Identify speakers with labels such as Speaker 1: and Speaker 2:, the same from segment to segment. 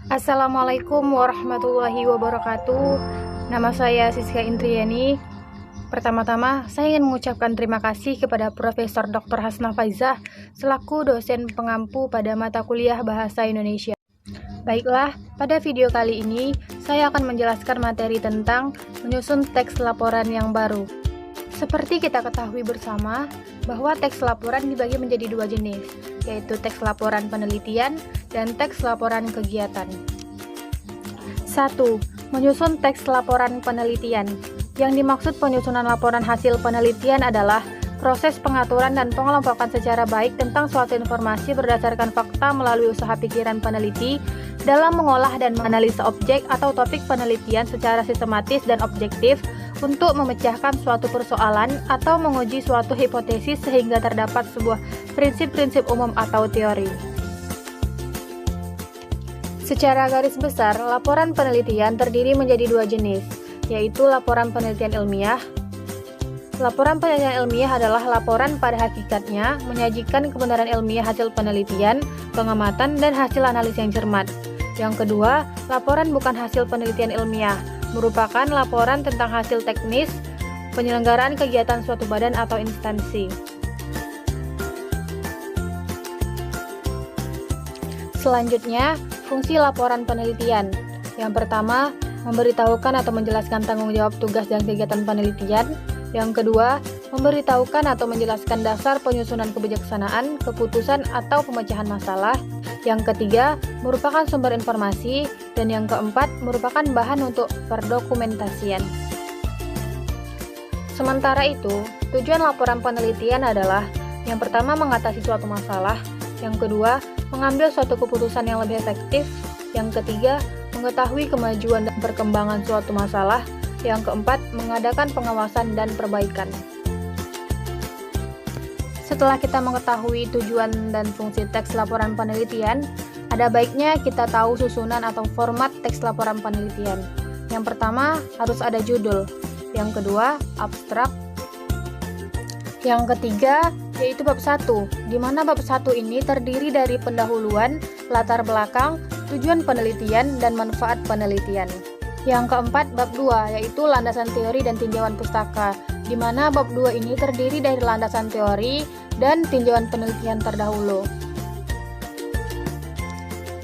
Speaker 1: Assalamualaikum warahmatullahi wabarakatuh. Nama saya Siska Indriani. Pertama-tama, saya ingin mengucapkan terima kasih kepada Profesor Dr. Hasnah Faizah selaku dosen pengampu pada mata kuliah Bahasa Indonesia. Baiklah, pada video kali ini saya akan menjelaskan materi tentang menyusun teks laporan yang baru. Seperti kita ketahui bersama bahwa teks laporan dibagi menjadi dua jenis, yaitu teks laporan penelitian dan teks laporan kegiatan. 1. Menyusun teks laporan penelitian. Yang dimaksud penyusunan laporan hasil penelitian adalah proses pengaturan dan pengelompokan secara baik tentang suatu informasi berdasarkan fakta melalui usaha pikiran peneliti dalam mengolah dan menganalisa objek atau topik penelitian secara sistematis dan objektif untuk memecahkan suatu persoalan atau menguji suatu hipotesis sehingga terdapat sebuah prinsip-prinsip umum atau teori. Secara garis besar, laporan penelitian terdiri menjadi dua jenis, yaitu laporan penelitian ilmiah. Laporan penelitian ilmiah adalah laporan pada hakikatnya menyajikan kebenaran ilmiah hasil penelitian, pengamatan, dan hasil analisis yang cermat. Yang kedua, laporan bukan hasil penelitian ilmiah, merupakan laporan tentang hasil teknis penyelenggaraan kegiatan suatu badan atau instansi. Selanjutnya, fungsi laporan penelitian. Yang pertama, memberitahukan atau menjelaskan tanggung jawab tugas dan kegiatan penelitian. Yang kedua, memberitahukan atau menjelaskan dasar penyusunan kebijaksanaan, keputusan atau pemecahan masalah. Yang ketiga, merupakan sumber informasi. Dan yang keempat, merupakan bahan untuk perdokumentasian. Sementara itu, tujuan laporan penelitian adalah yang pertama, mengatasi suatu masalah. Yang kedua, mengambil suatu keputusan yang lebih efektif. Yang ketiga, mengetahui kemajuan dan perkembangan suatu masalah. Yang keempat, mengadakan pengawasan dan perbaikan. Setelah kita mengetahui tujuan dan fungsi teks laporan penelitian, ada baiknya kita tahu susunan atau format teks laporan penelitian. Yang pertama, harus ada judul. Yang kedua, abstrak. Yang ketiga, yaitu bab 1, di mana bab 1 ini terdiri dari pendahuluan, latar belakang, tujuan penelitian, dan manfaat penelitian. Yang keempat, bab 2, yaitu landasan teori dan tinjauan pustaka, di mana bab 2 ini terdiri dari landasan teori dan tinjauan penelitian terdahulu.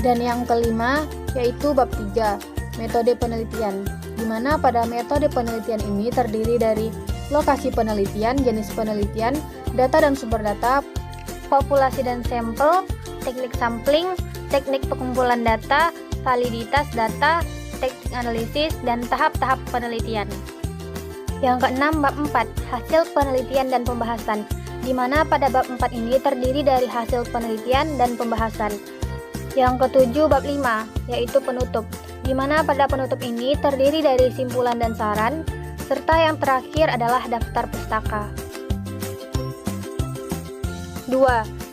Speaker 1: Dan yang kelima, yaitu bab 3, metode penelitian, di mana pada metode penelitian ini terdiri dari lokasi penelitian, jenis penelitian, data dan sumber data, populasi dan sampel, teknik sampling, teknik pengumpulan data, validitas data, teknik analisis, dan tahap-tahap penelitian. Yang keenam, bab 4, hasil penelitian dan pembahasan, di mana pada bab 4 ini terdiri dari hasil penelitian dan pembahasan. Yang ketujuh, bab 5, yaitu penutup, di mana pada penutup ini terdiri dari simpulan dan saran, serta yang terakhir adalah daftar pustaka. 2.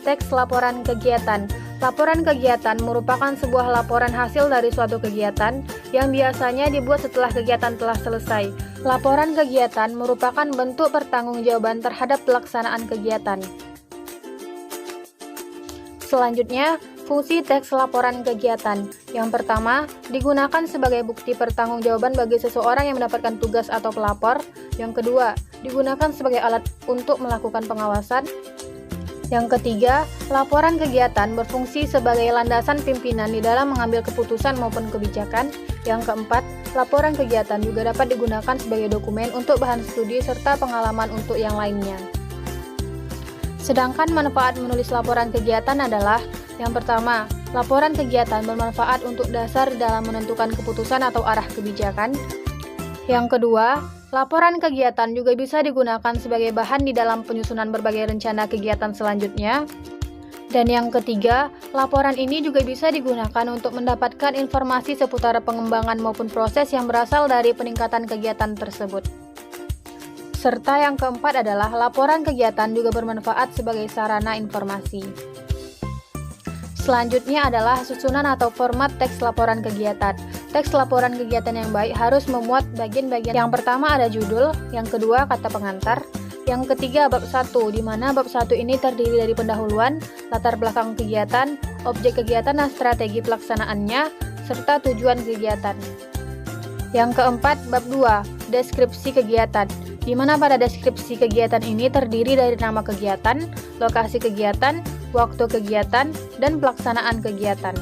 Speaker 1: Teks laporan kegiatan. Laporan kegiatan merupakan sebuah laporan hasil dari suatu kegiatan yang biasanya dibuat setelah kegiatan telah selesai. Laporan kegiatan merupakan bentuk pertanggungjawaban terhadap pelaksanaan kegiatan. Selanjutnya, fungsi teks laporan kegiatan. Yang pertama, digunakan sebagai bukti pertanggungjawaban bagi seseorang yang mendapatkan tugas atau pelapor. Yang kedua, digunakan sebagai alat untuk melakukan pengawasan. Yang ketiga, laporan kegiatan berfungsi sebagai landasan pimpinan di dalam mengambil keputusan maupun kebijakan. Yang keempat, laporan kegiatan juga dapat digunakan sebagai dokumen untuk bahan studi serta pengalaman untuk yang lainnya. Sedangkan manfaat menulis laporan kegiatan adalah yang pertama, laporan kegiatan bermanfaat untuk dasar dalam menentukan keputusan atau arah kebijakan. Yang kedua, laporan kegiatan juga bisa digunakan sebagai bahan di dalam penyusunan berbagai rencana kegiatan selanjutnya. Dan yang ketiga, laporan ini juga bisa digunakan untuk mendapatkan informasi seputar pengembangan maupun proses yang berasal dari peningkatan kegiatan tersebut. Serta yang keempat adalah laporan kegiatan juga bermanfaat sebagai sarana informasi. Selanjutnya adalah susunan atau format teks laporan kegiatan. Teks laporan kegiatan yang baik harus memuat bagian-bagian. Yang pertama ada judul, yang kedua kata pengantar, Yang ketiga, bab 1, di mana bab 1 ini terdiri dari pendahuluan, latar belakang kegiatan, objek kegiatan dan strategi pelaksanaannya, serta tujuan kegiatan. Yang keempat, bab 2, deskripsi kegiatan, di mana pada deskripsi kegiatan ini terdiri dari nama kegiatan, lokasi kegiatan, waktu kegiatan, dan pelaksanaan kegiatan.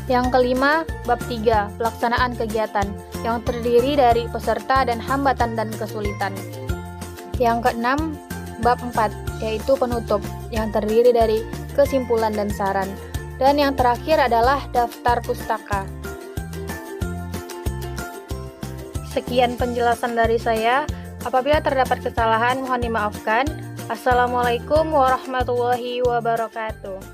Speaker 1: Yang kelima, bab 3, pelaksanaan kegiatan, yang terdiri dari peserta dan hambatan dan kesulitan. Yang keenam, bab 4, yaitu penutup, yang terdiri dari kesimpulan dan saran. Dan yang terakhir adalah daftar pustaka. Sekian penjelasan dari saya. Apabila terdapat kesalahan, mohon dimaafkan. Assalamualaikum warahmatullahi wabarakatuh.